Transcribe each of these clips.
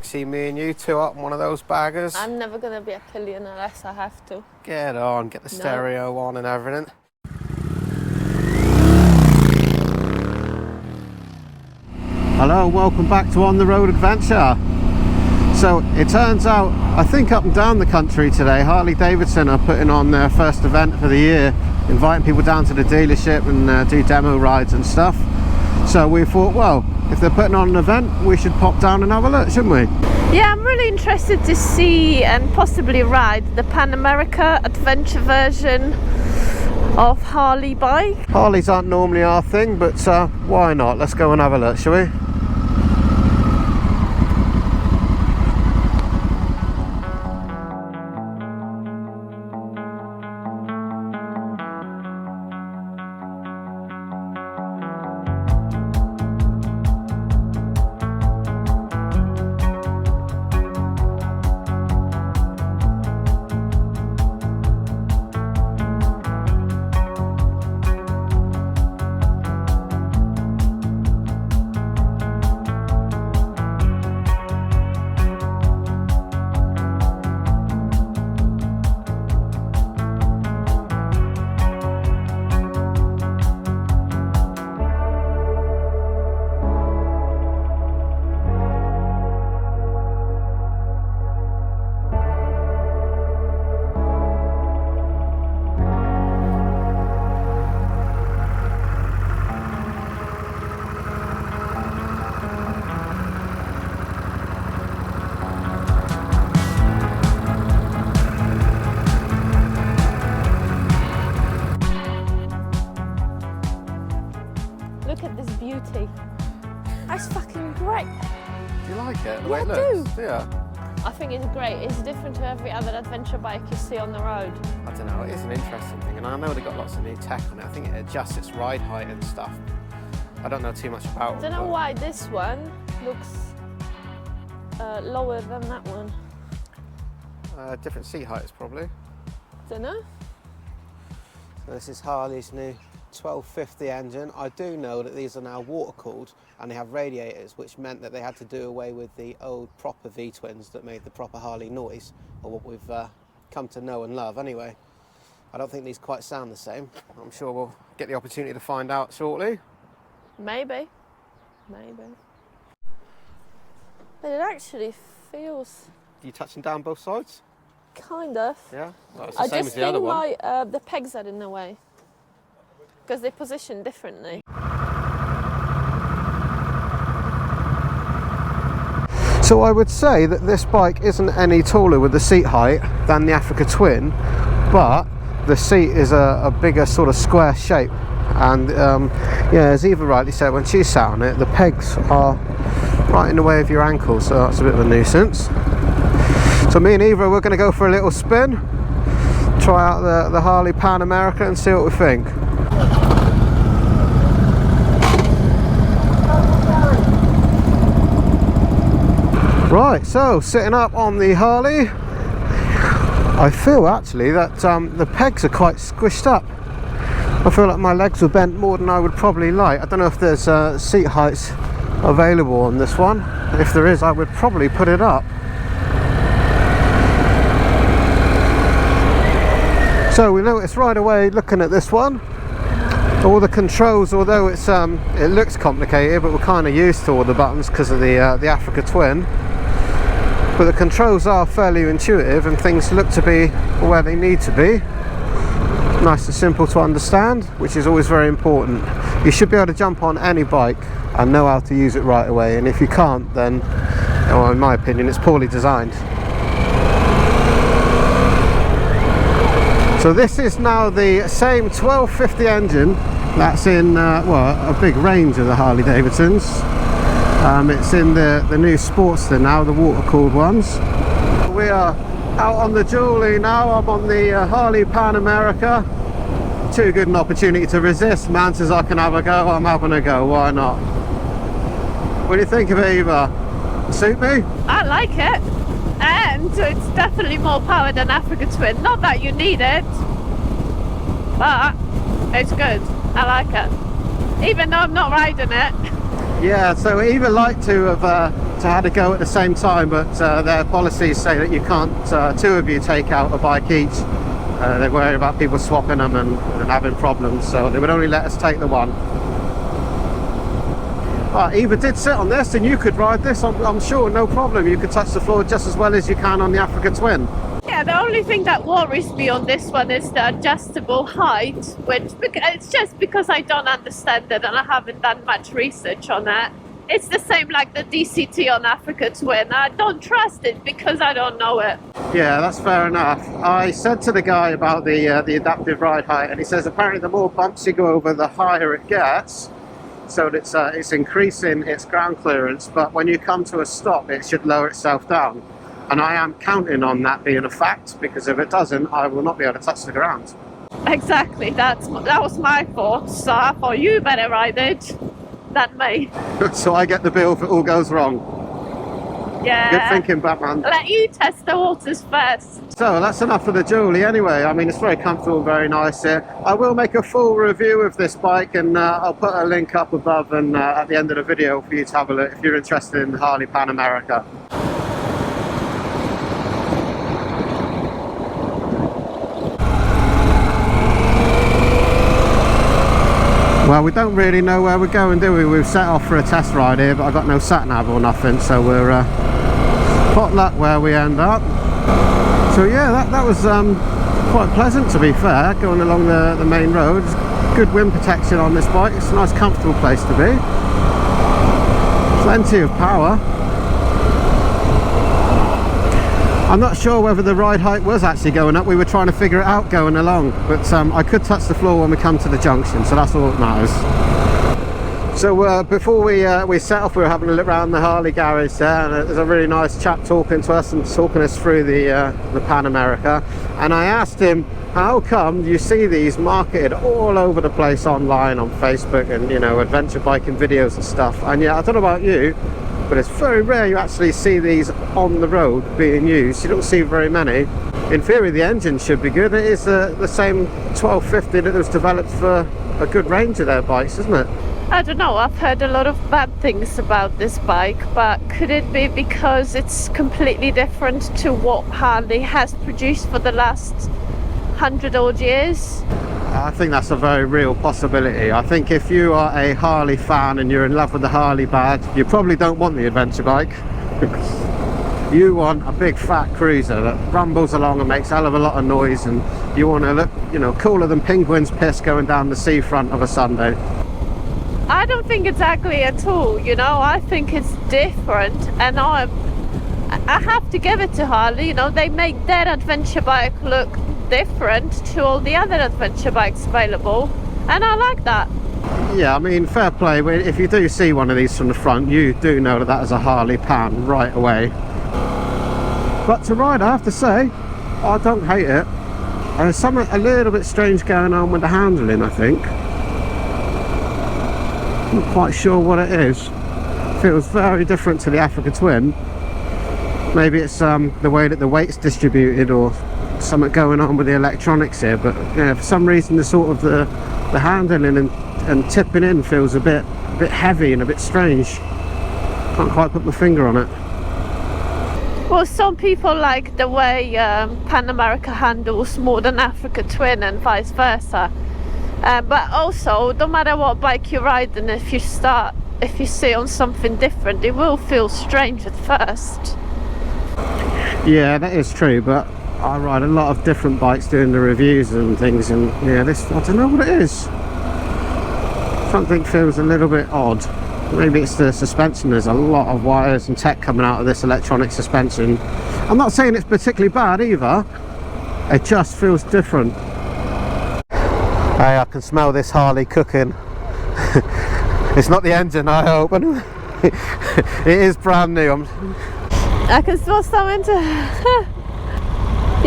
See me and you two up on one of those baggers. I'm never going to be a pillion unless I have to. Get on, get the stereo on and everything. Hello, welcome back to On the Road Adventure. So it turns out, I think up and down the country today, Harley Davidson are putting on their first event for the year, inviting people down to the dealership and do demo rides and stuff. So we thought, well, if they're putting on an event, we should pop down and have a look, shouldn't we? Yeah, I'm really interested to see and possibly ride the Pan America adventure version of Harley bike. Harleys aren't normally our thing, but why not? Let's go and have a look, shall we? Look at this beauty. That's fucking great. Do you like it? The Yeah, way it I looks? do. Yeah. I think it's great. It's different to every other adventure bike you see on the road. I don't know, it is an interesting thing, and I know they've got lots of new tech on it. I think it adjusts its ride height and stuff. I don't know too much about it. I don't know why this one looks lower than that one. Different seat heights, probably. Don't know. So this is Harley's new 1250 engine. I do know that these are now water cooled and they have radiators, which meant that they had to do away with the old proper V-twins that made the proper Harley noise, or what we've come to know and love anyway. I don't think these quite sound the same. I'm sure we'll get the opportunity to find out shortly. Maybe. But it actually feels You touching down both sides? kind of. Yeah? Well, it's the I same just as the other think one. the pegs are in the way because they position differently. So I would say that this bike isn't any taller with the seat height than the Africa Twin, but the seat is a bigger sort of square shape. And yeah, as Eva rightly said when she sat on it, the pegs are right in the way of your ankles, so that's a bit of a nuisance. So me and Eva, we're going to go for a little spin, try out the Harley Pan America and see what we think. Right, so sitting up on the Harley, I feel actually that the pegs are quite squished up. I feel like my legs were bent more than I would probably like. I don't know if there's seat heights available on this one. If there is, I would probably put it up. So we noticed right away looking at this one, all the controls, although it's it looks complicated, but we're kind of used to all the buttons because of the Africa Twin. But the controls are fairly intuitive and things look to be where they need to be. Nice and simple to understand, which is always very important. You should be able to jump on any bike and know how to use it right away, and if you can't, then, well, in my opinion, it's poorly designed. So this is now the same 1250 engine that's in well, a big range of the Harley Davidsons. It's in the new Sportster now, the water-cooled ones. We are out on the Julie now. I'm on the Harley Pan America. Too good an opportunity to resist. Man says I can have a go, I'm having a go, why not? What do you think of it, Eva? Suit me? I like it, and it's definitely more power than Africa Twin. Not that you need it, but it's good. I like it, even though I'm not riding it. Yeah, so Eva liked to have had a go at the same time, but their policies say that you can't, two of you take out a bike each. They're worried about people swapping them and having problems, so they would only let us take the one. Eva did sit on this, and you could ride this, I'm sure, no problem. You could touch the floor just as well as you can on the Africa Twin. Yeah, the only thing that worries me on this one is the adjustable height, which it's just because I don't understand it and I haven't done much research on it. It's the same like the DCT on Africa Twin. I don't trust it because I don't know it. Yeah, that's fair enough. I said to the guy about the adaptive ride height, and he says apparently the more bumps you go over, the higher it gets. So it's increasing its ground clearance, but when you come to a stop, it should lower itself down. And I am counting on that being a fact, because if it doesn't, I will not be able to touch the ground. Exactly, that was my thought. So I thought you better ride it than me. So I get the bill if it all goes wrong. Yeah. Good thinking, Batman. Let you test the waters first. So that's enough of the Julie anyway. I mean, it's very comfortable and very nice here. I will make a full review of this bike, and I'll put a link up above and at the end of the video for you to have a look if you're interested in the Harley Pan America. Well, we don't really know where we're going, do we? We've set off for a test ride here, but I've got no sat-nav or nothing, so we're pot luck where we end up. So yeah, that was quite pleasant, to be fair, going along the main road. Good wind protection on this bike. It's a nice comfortable place to be. Plenty of power. I'm not sure whether the ride height was actually going up. We were trying to figure it out going along, but I could touch the floor when we come to the junction, so that's all that matters. So before we set off, we were having a look around the Harley garage there, and there's a really nice chap talking to us and talking us through the Pan America. And I asked him, how come you see these marketed all over the place online on Facebook and, you know, adventure biking videos and stuff? And yeah, I don't know about you, but it's very rare you actually see these on the road being used. You don't see very many. In theory, the engine should be good. It is the same 1250 that was developed for a good range of their bikes, isn't it? I don't know, I've heard a lot of bad things about this bike, but could it be because it's completely different to what Harley has produced for the last 100 odd years? I think that's a very real possibility. I think if you are a Harley fan and you're in love with the Harley badge, you probably don't want the adventure bike. You want a big fat cruiser that rumbles along and makes a hell of a lot of noise, and you want to look, you know, cooler than penguins piss going down the seafront of a Sunday. I don't think it's ugly at all, you know. I think it's different, and I have to give it to Harley. You know, they make their adventure bike look different to all the other adventure bikes available, and I like that. Yeah, I mean, fair play. If you do see one of these from the front, you do know that that is a Harley Pan right away. But to ride, I have to say, I don't hate it. There's something a little bit strange going on with the handling, I think. I'm not quite sure what it is. Feels very different to the Africa Twin. Maybe it's the way that the weight's distributed, or something going on with the electronics here, but yeah, for some reason the sort of the handling and tipping in feels a bit heavy and a bit strange. Can't quite put my finger on it. Well, some people like the way Pan America handles more than Africa Twin and vice versa. But also, no matter what bike you ride, and if you sit on something different, it will feel strange at first. Yeah, that is true, but I ride a lot of different bikes doing the reviews and things, and yeah, this, I don't know what it is. Something feels a little bit odd. Maybe it's the suspension. There's a lot of wires and tech coming out of this electronic suspension. I'm not saying it's particularly bad either. It just feels different. Hey, I can smell this Harley cooking. It's not the engine, I hope. It is brand new. I can smell something too.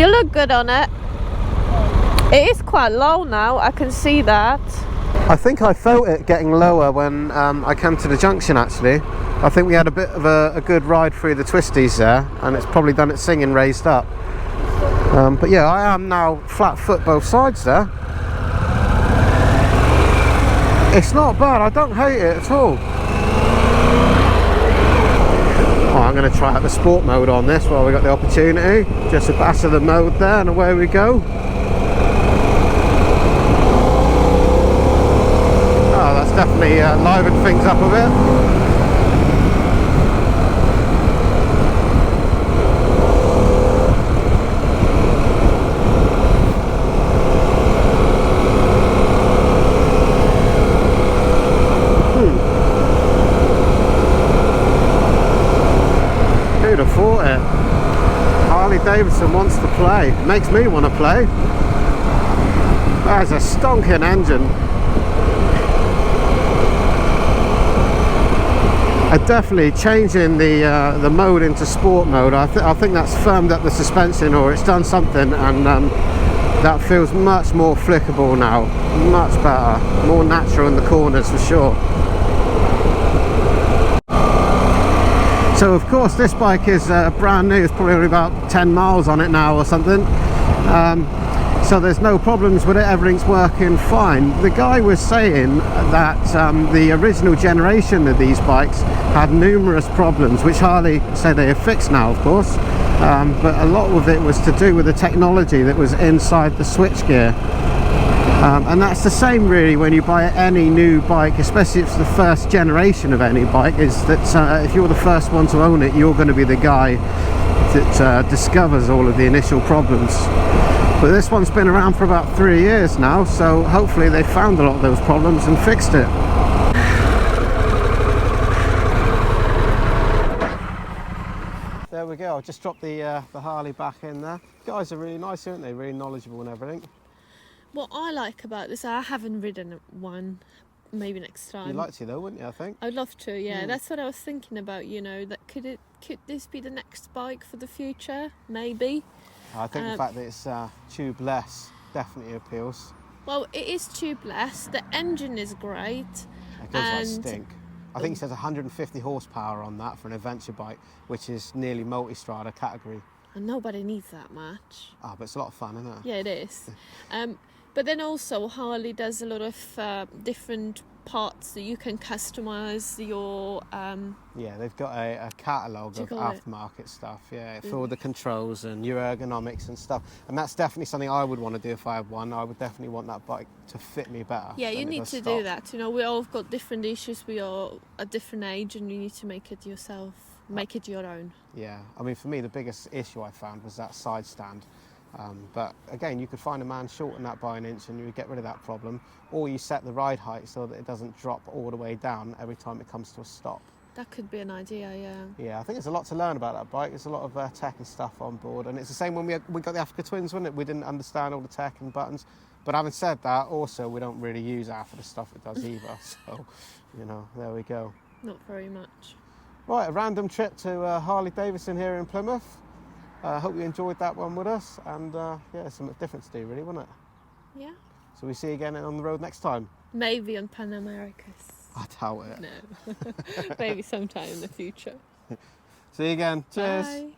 You look good on it. It is quite low now, I can see that. I think I felt it getting lower when I came to the junction, actually. I think we had a bit of a good ride through the twisties there, and it's probably done its singing raised up. But yeah, I am now flat foot both sides there. It's not bad, I don't hate it at all. I'm going to try out the sport mode on this while we got the opportunity. Just a bash of the mode there and away we go. Oh, that's definitely livened things up a bit. Who'd have thought it? Harley Davidson wants to play. Makes me want to play. That is a stonking engine. Definitely changing the mode into sport mode. I think that's firmed up the suspension, or it's done something, and that feels much more flickable now. Much better, more natural in the corners for sure. So of course this bike is brand new. It's probably only about 10 miles on it now or something. So there's no problems with it, everything's working fine. The guy was saying that the original generation of these bikes had numerous problems, which Harley said they have fixed now, of course. But a lot of it was to do with the technology that was inside the switchgear. And that's the same really when you buy any new bike, especially if it's the first generation of any bike, is that if you're the first one to own it, you're going to be the guy that discovers all of the initial problems. But this one's been around for about 3 years now, so hopefully they found a lot of those problems and fixed it. There we go. I just dropped the Harley back in there. Guys are really nice, aren't they? Really knowledgeable and everything. What I like about this, I haven't ridden one. Maybe next time. You'd like to though, wouldn't you? I think. I'd love to. Yeah, that's what I was thinking about. You know, that could this be the next bike for the future? Maybe. I think the fact that it's tubeless definitely appeals. Well, it is tubeless. The engine is great. It goes like stink. I think it says 150 horsepower on that for an adventure bike, which is nearly multi-strada category. And nobody needs that much. Ah, but it's a lot of fun, isn't it? Yeah, it is. But then also Harley does a lot of different parts that you can customise your... Yeah, they've got a catalogue of aftermarket stuff, yeah, for all the controls and your ergonomics and stuff. And that's definitely something I would want to do if I had one. I would definitely want that bike to fit me better. Yeah, you need to do that. You know, we all got different issues. We are at different age and you need to make it yourself, make it your own. Yeah, I mean, for me, the biggest issue I found was that side stand. But again, you could find a man shorten that by an inch and you would get rid of that problem, or you set the ride height so that it doesn't drop all the way down every time it comes to a stop. That could be an idea, yeah. Yeah, I think there's a lot to learn about that bike. There's a lot of tech and stuff on board, and it's the same when we got the Africa Twins, wasn't it? We didn't understand all the tech and buttons, but having said that, also we don't really use half of the stuff it does either. So, you know, there we go. Not very much. Right, a random trip to Harley Davidson here in Plymouth. I hope you enjoyed that one with us, and yeah, something different to do really, wasn't it? Yeah. So we see you again on the road next time? Maybe on Pan Americas. I doubt it. No. Maybe sometime in the future. See you again. Cheers. Bye.